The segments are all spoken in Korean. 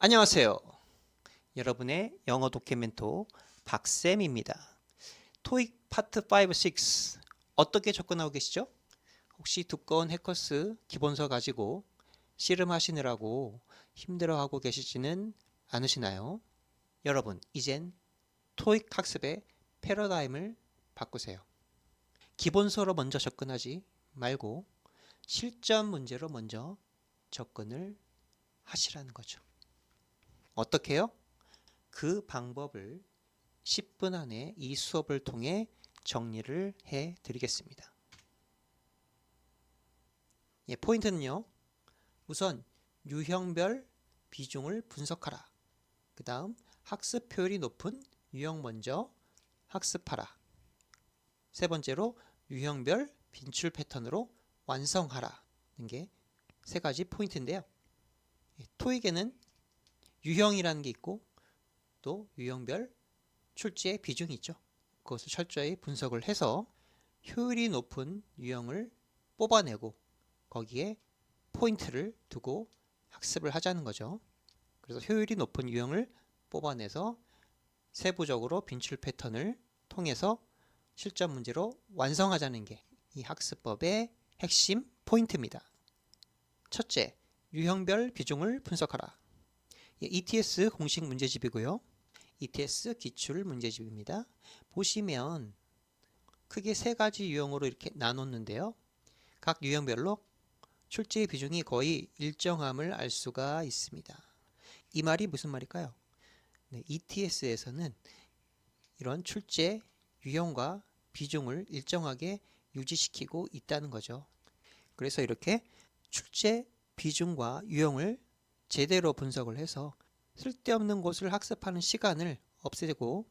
안녕하세요. 여러분의 영어 독해 멘토 박쌤입니다. 토익 파트 5, 6 어떻게 접근하고 계시죠? 혹시 두꺼운 해커스 기본서 가지고 씨름하시느라고 힘들어하고 계시지는 않으시나요? 여러분, 이젠 토익 학습의 패러다임을 바꾸세요. 기본서로 먼저 접근하지 말고 실전 문제로 먼저 접근을 하시라는 거죠. 어떻게 해요? 그 방법을 10분 안에 이 수업을 통해 정리를 해 드리겠습니다. 포인트는요. 우선 유형별 비중을 분석하라. 그 다음 학습 효율이 높은 유형 먼저 학습하라. 세 번째로 유형별 빈출 패턴으로 완성하라. 는 게 세 가지 포인트인데요. 토익에는 유형이라는 게 있고 또 유형별 출제의 비중이 있죠. 그것을 철저히 분석을 해서 효율이 높은 유형을 뽑아내고 거기에 포인트를 두고 학습을 하자는 거죠. 그래서 효율이 높은 유형을 뽑아내서 세부적으로 빈출 패턴을 통해서 실전 문제로 완성하자는 게 이 학습법의 핵심 포인트입니다. 첫째, 유형별 비중을 분석하라. ETS 공식 문제집이고요. ETS 기출 문제집입니다. 보시면 크게 세 가지 유형으로 이렇게 나눴는데요. 각 유형별로 출제 비중이 거의 일정함을 알 수가 있습니다. 이 말이 무슨 말일까요? ETS에서는 이런 출제 유형과 비중을 일정하게 유지시키고 있다는 거죠. 그래서 이렇게 출제 비중과 유형을 제대로 분석을 해서 쓸데없는 것을 학습하는 시간을 없애고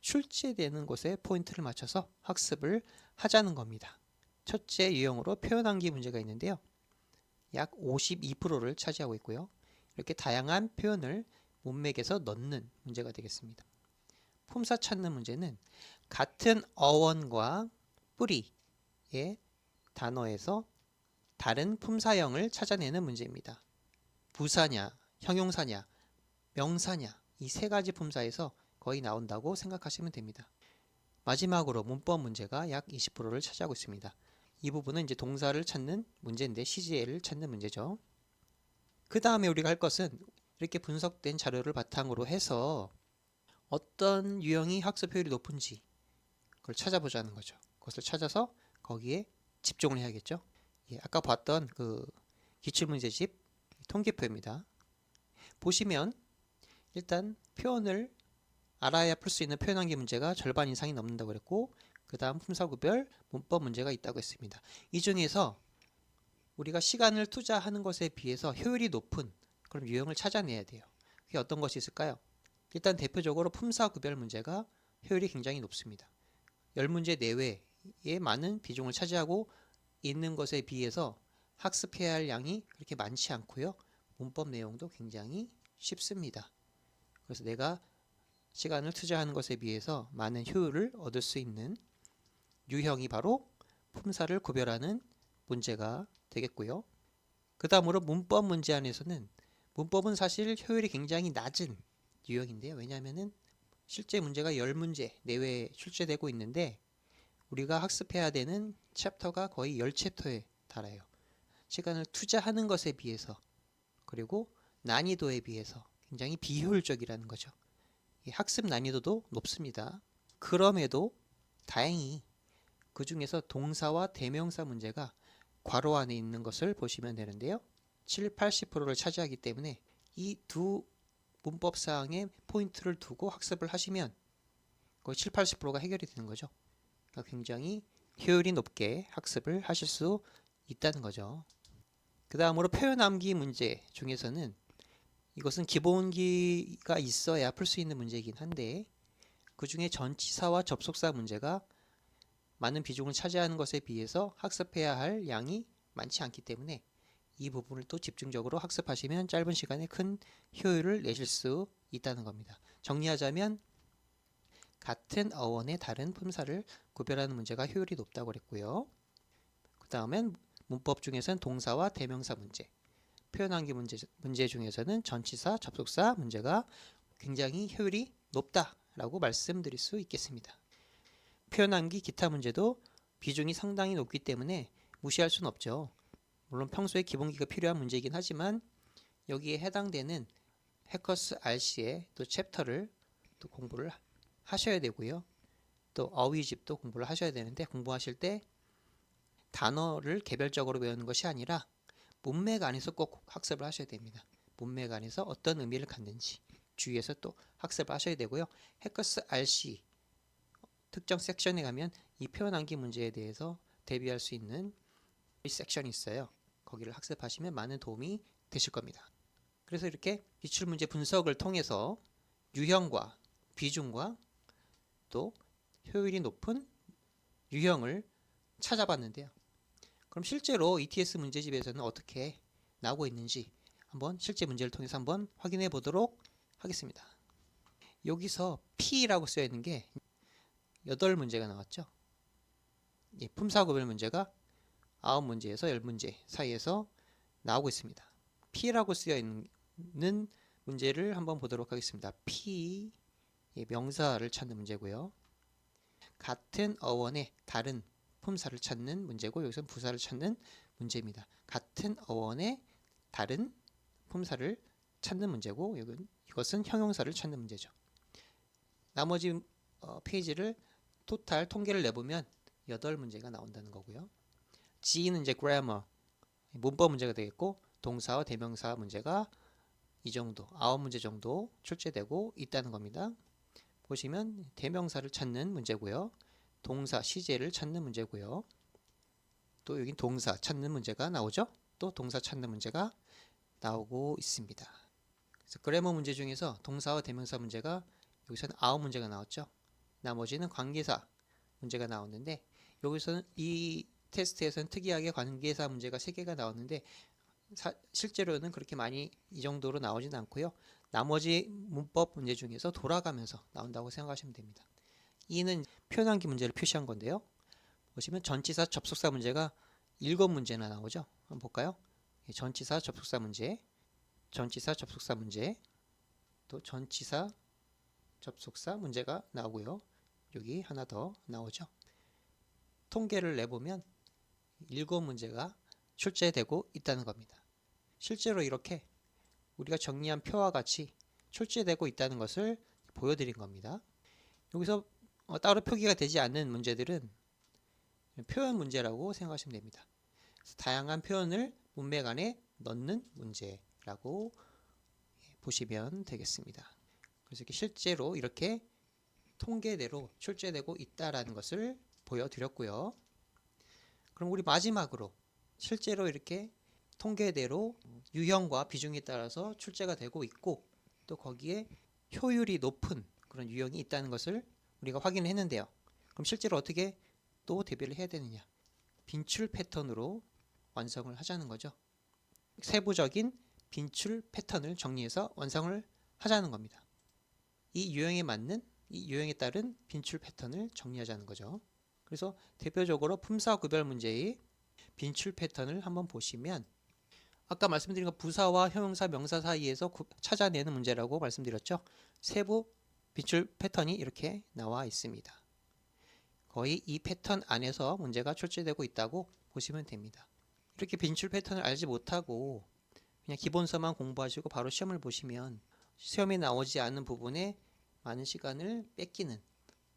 출제되는 것에 포인트를 맞춰서 학습을 하자는 겁니다. 첫째 유형으로 표현암기 문제가 있는데요. 약 52%를 차지하고 있고요. 이렇게 다양한 표현을 문맥에서 넣는 문제가 되겠습니다. 품사 찾는 문제는 같은 어원과 뿌리의 단어에서 다른 품사형을 찾아내는 문제입니다. 부사냐, 형용사냐, 명사냐 이 세 가지 품사에서 거의 나온다고 생각하시면 됩니다. 마지막으로 문법 문제가 약 20%를 차지하고 있습니다. 이 부분은 이제 동사를 찾는 문제인데 CGL을 찾는 문제죠. 그 다음에 우리가 할 것은 이렇게 분석된 자료를 바탕으로 해서 어떤 유형이 학습 효율이 높은지 그걸 찾아보자는 거죠. 그것을 찾아서 거기에 집중을 해야겠죠. 아까 봤던 그 기출문제집 통계표입니다. 보시면 일단 표현을 알아야 풀 수 있는 표현한계 문제가 절반 이상이 넘는다고 그랬고 그 다음 품사구별 문법 문제가 있다고 했습니다. 이 중에서 우리가 시간을 투자하는 것에 비해서 효율이 높은 그런 유형을 찾아내야 돼요. 그게 어떤 것이 있을까요? 일단 대표적으로 품사구별 문제가 효율이 굉장히 높습니다. 10문제 내외에 많은 비중을 차지하고 있는 것에 비해서 학습해야 할 양이 그렇게 많지 않고요. 문법 내용도 굉장히 쉽습니다. 그래서 내가 시간을 투자하는 것에 비해서 많은 효율을 얻을 수 있는 유형이 바로 품사를 구별하는 문제가 되겠고요. 그 다음으로 문법 문제 안에서는 문법은 사실 효율이 굉장히 낮은 유형인데요. 왜냐하면 실제 문제가 10문제 내외에 출제되고 있는데 우리가 학습해야 되는 챕터가 거의 10챕터에 달아요. 시간을 투자하는 것에 비해서 그리고 난이도에 비해서 굉장히 비효율적이라는 거죠. 학습 난이도도 높습니다. 그럼에도 다행히 그 중에서 동사와 대명사 문제가 괄호 안에 있는 것을 보시면 되는데요. 7, 80%를 차지하기 때문에 이 두 문법사항에 포인트를 두고 학습을 하시면 거의 7, 80%가 해결이 되는 거죠. 그러니까 굉장히 효율이 높게 학습을 하실 수 있다는 거죠. 그 다음으로 표현 암기 문제 중에서는 이것은 기본기가 있어야 풀 수 있는 문제이긴 한데 그 중에 전치사와 접속사 문제가 많은 비중을 차지하는 것에 비해서 학습해야 할 양이 많지 않기 때문에 이 부분을 또 집중적으로 학습하시면 짧은 시간에 큰 효율을 내실 수 있다는 겁니다. 정리하자면 같은 어원의 다른 품사를 구별하는 문제가 효율이 높다고 그랬고요. 그 다음엔 문법 중에서는 동사와 대명사 문제, 표현한기 문제 중에서는 전치사, 접속사 문제가 굉장히 효율이 높다라고 말씀드릴 수 있겠습니다. 표현한기 기타 문제도 비중이 상당히 높기 때문에 무시할 수는 없죠. 물론 평소에 기본기가 필요한 문제이긴 하지만 여기에 해당되는 해커스 RC의 또 챕터를 또 공부를 하셔야 되고요. 또 어휘집도 공부를 하셔야 되는데 공부하실 때 단어를 개별적으로 외우는 것이 아니라 문맥 안에서 꼭 학습을 하셔야 됩니다. 문맥 안에서 어떤 의미를 갖는지 주의해서 또 학습을 하셔야 되고요. 해커스 RC 특정 섹션에 가면 이 표현한기 문제에 대해서 대비할 수 있는 섹션이 있어요. 거기를 학습하시면 많은 도움이 되실 겁니다. 그래서 이렇게 기출문제 분석을 통해서 유형과 비중과 또 효율이 높은 유형을 찾아봤는데요. 그럼 실제로 ETS 문제집에서는 어떻게 나오고 있는지 한번 실제 문제를 통해서 한번 확인해 보도록 하겠습니다. 여기서 P라고 쓰여 있는 게 8문제가 나왔죠. 품사구별 문제가 9문제에서 10문제 사이에서 나오고 있습니다. P라고 쓰여 있는 문제를 한번 보도록 하겠습니다. P 명사를 찾는 문제고요. 같은 어원의 다른 품사를 찾는 문제고 여기서는 부사를 찾는 문제입니다. 같은 어원의 다른 품사를 찾는 문제고 이것은 형용사를 찾는 문제죠. 나머지 페이지를 토탈 통계를 내보면 8문제가 나온다는 거고요. G는 이제 grammar, 문법 문제가 되겠고 동사와 대명사 문제가 이 정도, 9문제 정도 출제되고 있다는 겁니다. 보시면 대명사를 찾는 문제고요. 동사, 시제를 찾는 문제고요. 또 여기 동사 찾는 문제가 나오죠. 또 동사 찾는 문제가 나오고 있습니다. 그래서 그래머 문제 중에서 동사와 대명사 문제가 여기서는 9문제가 나왔죠. 나머지는 관계사 문제가 나왔는데 여기서는 이 테스트에서는 특이하게 관계사 문제가 3개가 나왔는데 실제로는 그렇게 많이 이 정도로 나오진 않고요. 나머지 문법 문제 중에서 돌아가면서 나온다고 생각하시면 됩니다. 이는 표현한기 문제를 표시한 건데요. 보시면 전치사 접속사 문제가 7문제나 나오죠. 한번 볼까요? 전치사 접속사 문제, 전치사 접속사 문제, 또 전치사 접속사 문제가 나오고요. 여기 하나 더 나오죠. 통계를 내보면 7문제가 출제되고 있다는 겁니다. 실제로 이렇게 우리가 정리한 표와 같이 출제되고 있다는 것을 보여드린 겁니다. 여기서 따로 표기가 되지 않는 문제들은 표현 문제라고 생각하시면 됩니다. 다양한 표현을 문맥 안에 넣는 문제라고 보시면 되겠습니다. 그래서 실제로 이렇게 통계대로 출제되고 있다는 것을 보여드렸고요. 그럼 우리 마지막으로 실제로 이렇게 통계대로 유형과 비중에 따라서 출제가 되고 있고 또 거기에 효율이 높은 그런 유형이 있다는 것을 우리가 확인을 했는데요. 그럼 실제로 어떻게 또 대비를 해야 되느냐? 빈출 패턴으로 완성을 하자는 거죠. 세부적인 빈출 패턴을 정리해서 완성을 하자는 겁니다. 이 유형에 맞는 이 유형에 따른 빈출 패턴을 정리하자는 거죠. 그래서 대표적으로 품사 구별 문제의 빈출 패턴을 한번 보시면 아까 말씀드린 것 부사와 형용사, 명사 사이에서 찾아내는 문제라고 말씀드렸죠. 세부 빈출 패턴이 이렇게 나와 있습니다. 거의 이 패턴 안에서 문제가 출제되고 있다고 보시면 됩니다. 이렇게 빈출 패턴을 알지 못하고 그냥 기본서만 공부하시고 바로 시험을 보시면 시험에 나오지 않는 부분에 많은 시간을 뺏기는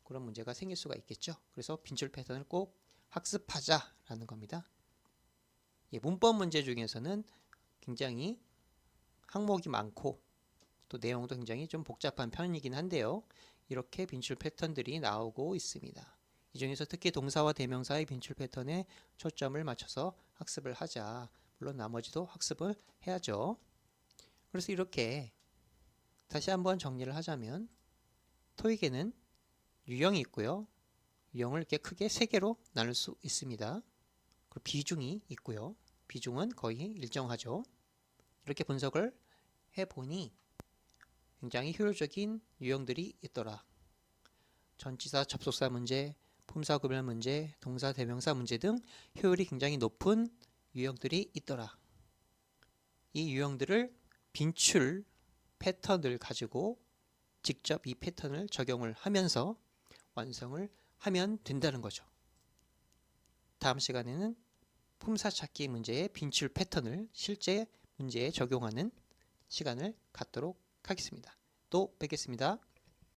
그런 문제가 생길 수가 있겠죠. 그래서 빈출 패턴을 꼭 학습하자라는 겁니다. 문법 문제 중에서는 굉장히 항목이 많고 또 내용도 굉장히 좀 복잡한 편이긴 한데요. 이렇게 빈출 패턴들이 나오고 있습니다. 이 중에서 특히 동사와 대명사의 빈출 패턴에 초점을 맞춰서 학습을 하자. 물론 나머지도 학습을 해야죠. 그래서 이렇게 다시 한번 정리를 하자면 토익에는 유형이 있고요. 유형을 이렇게 크게 3개로 나눌 수 있습니다. 그리고 비중이 있고요. 비중은 거의 일정하죠. 이렇게 분석을 해보니 굉장히 효율적인 유형들이 있더라. 전치사 접속사 문제, 품사 구별 문제, 동사 대명사 문제 등 효율이 굉장히 높은 유형들이 있더라. 이 유형들을 빈출 패턴을 가지고 직접 이 패턴을 적용을 하면서 완성을 하면 된다는 거죠. 다음 시간에는 품사찾기 문제의 빈출 패턴을 실제 문제에 적용하는 시간을 갖도록 하겠습니다. 또 뵙겠습니다.